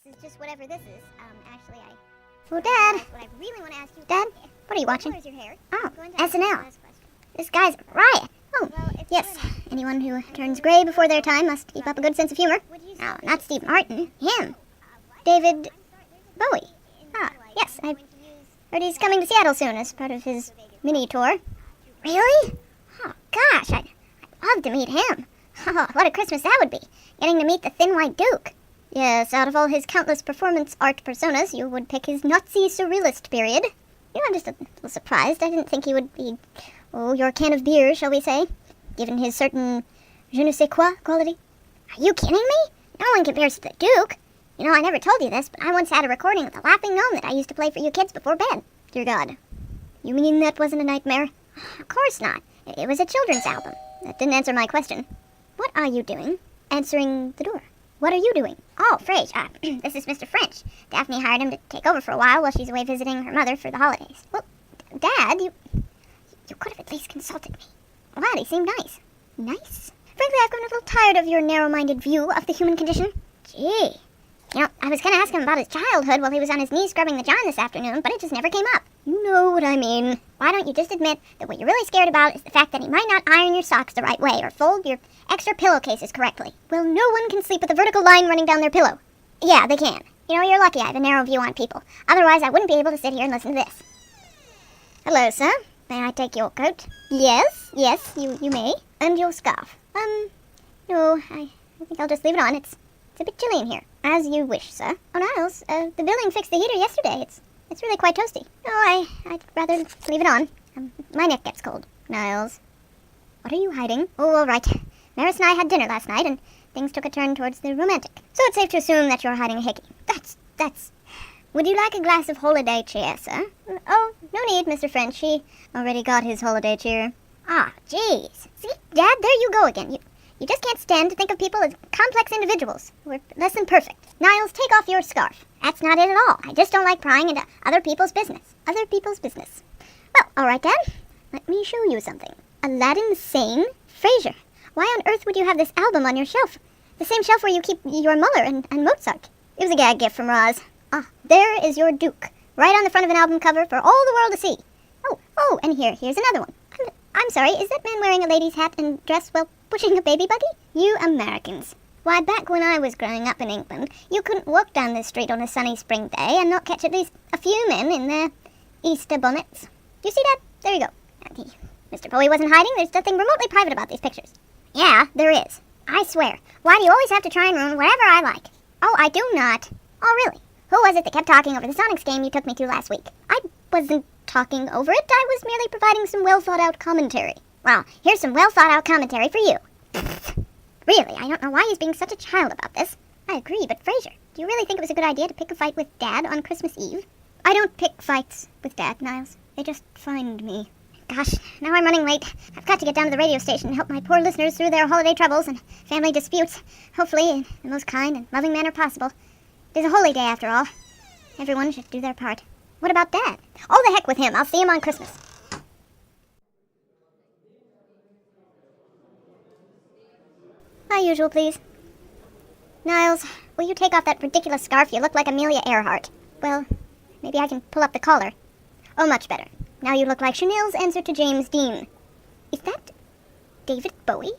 This is just whatever this is. Actually, Oh, Dad. what I really want to ask you... Dad, what are you watching? What color is your hair? Oh, I'm going to ask you SNL. the last question. This guy's riot. Oh, Well, it's yes. good. Anyone who turns gray before their time must keep up a good sense of humor. Would you No, say- not Steve Martin. Him. What? David I'm sorry, Bowie. Ah, yes, I going to use... heard he's coming to Seattle soon as part of his mini tour. Really? Oh, gosh, I'd love to meet him. Oh, what a Christmas that would be, getting to meet the Thin White Duke. Yes, out of all his countless performance art personas, you would pick his Nazi surrealist period. You know, I'm just a little surprised. I didn't think he would be, your can of beer, shall we say, given his certain je ne sais quoi quality. Are you kidding me? No one compares to the Duke. You know, I never told you this, but I once had a recording of the Laughing Gnome that I used to play for you kids before bed. Dear God. You mean that wasn't a nightmare? Of course not. It was a children's album. That didn't answer my question. What are you doing? Answering the door. What are you doing? Oh, Frage, this is Mr. French. Daphne hired him to take over for a while she's away visiting her mother for the holidays. Well, Dad, you could have at least consulted me. Wow, he seemed nice. Nice? Frankly, I've grown a little tired of your narrow-minded view of the human condition. Gee. You know, I was going to ask him about his childhood while he was on his knees scrubbing the john this afternoon, but it just never came up. You know what I mean. Why don't you just admit that what you're really scared about is the fact that he might not iron your socks the right way or fold your extra pillowcases correctly? Well, no one can sleep with a vertical line running down their pillow. Yeah, they can. You know, you're lucky I have a narrow view on people. Otherwise, I wouldn't be able to sit here and listen to this. Hello, sir. May I take your coat? Yes, you may. And your scarf. No, I think I'll just leave it on. It's a bit chilly in here. As you wish, sir. Oh, Niles, the building fixed the heater yesterday. It's really quite toasty. No, I'd rather leave it on. My neck gets cold. Niles. What are you hiding? Oh, all right. Maris and I had dinner last night, and things took a turn towards the romantic. So it's safe to assume that you're hiding a hickey. That's... Would you like a glass of holiday cheer, sir? Oh, no need, Mr. French. He already got his holiday cheer. Ah, jeez. See, Dad, there you go again. You just can't stand to think of people as complex individuals. We're less than perfect. Niles, take off your scarf. That's not it at all. I just don't like prying into other people's business. Other people's business. Well, all right, Dad. Let me show you something. Aladdin Sane Fraser. Why on earth would you have this album on your shelf? The same shelf where you keep your Muller and Mozart. It was a gag gift from Roz. Ah, there is your Duke. Right on the front of an album cover for all the world to see. Oh, and here's another one. I'm sorry, is that man wearing a lady's hat and dress while pushing a baby buggy? You Americans. Why, back when I was growing up in England, you couldn't walk down the street on a sunny spring day and not catch at least a few men in their Easter bonnets. Do you see that? There you go. Mr. Bowie wasn't hiding. There's nothing remotely private about these pictures. Yeah, there is. I swear. Why do you always have to try and ruin whatever I like? Oh, I do not. Oh, really? Who was it that kept talking over the Sonics game you took me to last week? I wasn't talking over it. I was merely providing some well-thought-out commentary. Well, here's some well-thought-out commentary for you. Really, I don't know why he's being such a child about this. I agree, but Fraser, do you really think it was a good idea to pick a fight with Dad on Christmas Eve? I don't pick fights with Dad, Niles. They just find me. Gosh, now I'm running late. I've got to get down to the radio station and help my poor listeners through their holiday troubles and family disputes. Hopefully, in the most kind and loving manner possible. It is a holy day, after all. Everyone should do their part. What about Dad? Oh, the heck with him. I'll see him on Christmas. My usual, please. Niles, will you take off that ridiculous scarf? You look like Amelia Earhart. Well, maybe I can pull up the collar. Oh, much better. Now you look like Chanel's answer to James Dean. Is that David Bowie?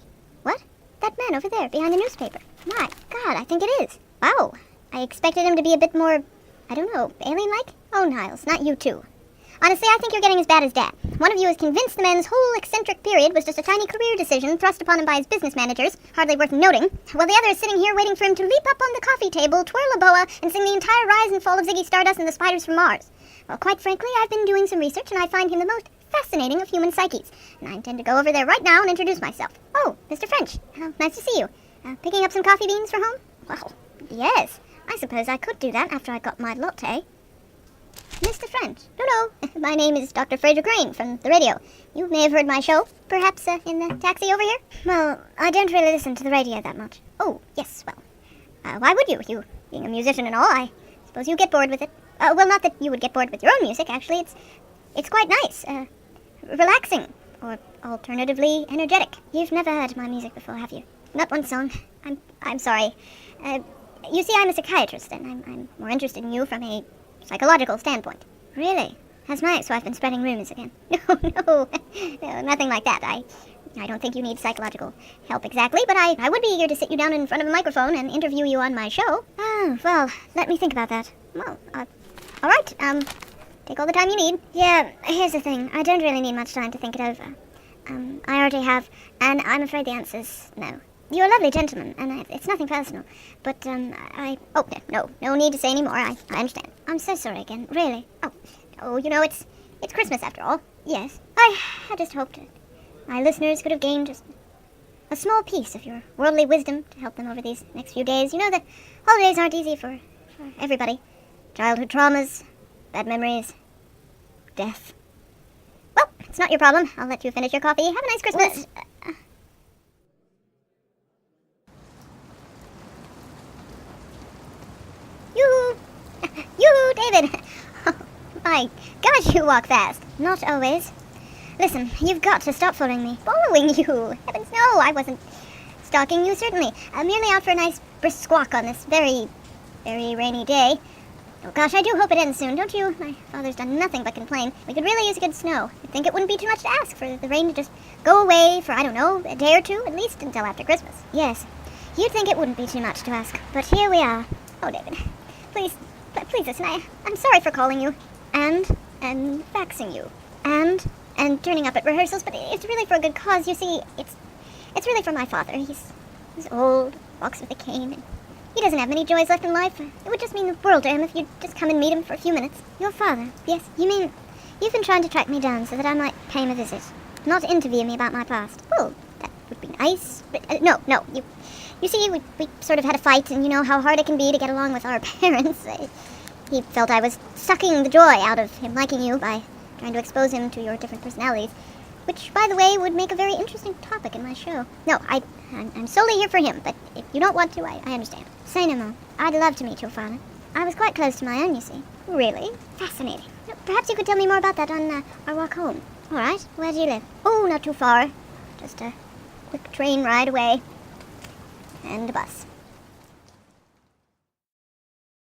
What? That man over there, behind the newspaper. My God, I think it is. Wow. I expected him to be a bit more, I don't know, alien-like? Oh, Niles, not you too. Honestly, I think you're getting as bad as Dad. One of you is convinced the man's whole eccentric period was just a tiny career decision thrust upon him by his business managers, hardly worth noting, while the other is sitting here waiting for him to leap up on the coffee table, twirl a boa, and sing the entire rise and fall of Ziggy Stardust and the Spiders from Mars. Well, quite frankly, I've been doing some research, and I find him the most fascinating of human psyches, and I intend to go over there right now and introduce myself. Oh, Mr. French. Nice to see you. Picking up some coffee beans for home? Well, yes. I suppose I could do that after I got my latte. Mr. French. No. My name is Dr. Fraser Crane from the radio. You may have heard my show, perhaps in the taxi over here? Well, I don't really listen to the radio that much. Oh, yes, well. Why would you? You being a musician and all, I suppose you get bored with it. Well, not that you would get bored with your own music, actually. It's quite nice. Relaxing. Or alternatively, energetic. You've never heard my music before, have you? Not one song. I'm sorry. You see, I'm a psychiatrist, and I'm more interested in you from a psychological standpoint. Really? Has my ex-wife been spreading rumors again? No, nothing like that. I don't think you need psychological help exactly, but I would be eager to sit you down in front of a microphone and interview you on my show. Oh, well, let me think about that. Well, all right, take all the time you need. Yeah, here's the thing. I don't really need much time to think it over. I already have, and I'm afraid the answer's no. You're a lovely gentleman, and it's nothing personal, but, oh, no need to say any more. I understand. I'm so sorry again, really. Oh, you know, it's Christmas after all. Yes, I just hoped my listeners could have gained just a small piece of your worldly wisdom to help them over these next few days. You know, the holidays aren't easy for everybody. Childhood traumas, bad memories, death. Well, it's not your problem. I'll let you finish your coffee. Have a nice Christmas. Yoo-hoo, David. Oh, my gosh, you walk fast. Not always. Listen, you've got to stop following me. Following you? Heavens no, I wasn't stalking you, certainly. I'm merely out for a nice brisk walk on this very, very rainy day. Oh gosh, I do hope it ends soon, don't you? My father's done nothing but complain. We could really use a good snow. You'd think it wouldn't be too much to ask for the rain to just go away for, I don't know, a day or two, at least until after Christmas. Yes, you'd think it wouldn't be too much to ask, but here we are. Oh, David, please listen, I'm sorry for calling you, and faxing you, and turning up at rehearsals, but it's really for a good cause. You see, it's really for my father. He's old, walks with a cane, and he doesn't have many joys left in life. It would just mean the world to him if you'd just come and meet him for a few minutes. Your father? Yes, you mean you've been trying to track me down so that I might pay him a visit, not interview me about my past? Well, that would be nice, but no, you see, we sort of had a fight, and you know how hard it can be to get along with our parents. He felt I was sucking the joy out of him liking you by trying to expose him to your different personalities, which, by the way, would make a very interesting topic in my show. No, I'm solely here for him, but if you don't want to, I understand. Say no more. I'd love to meet your father. I was quite close to my own, you see. Really? Fascinating. Perhaps you could tell me more about that on our walk home. All right. Where do you live? Oh, not too far. Just a quick train ride away. And a bus.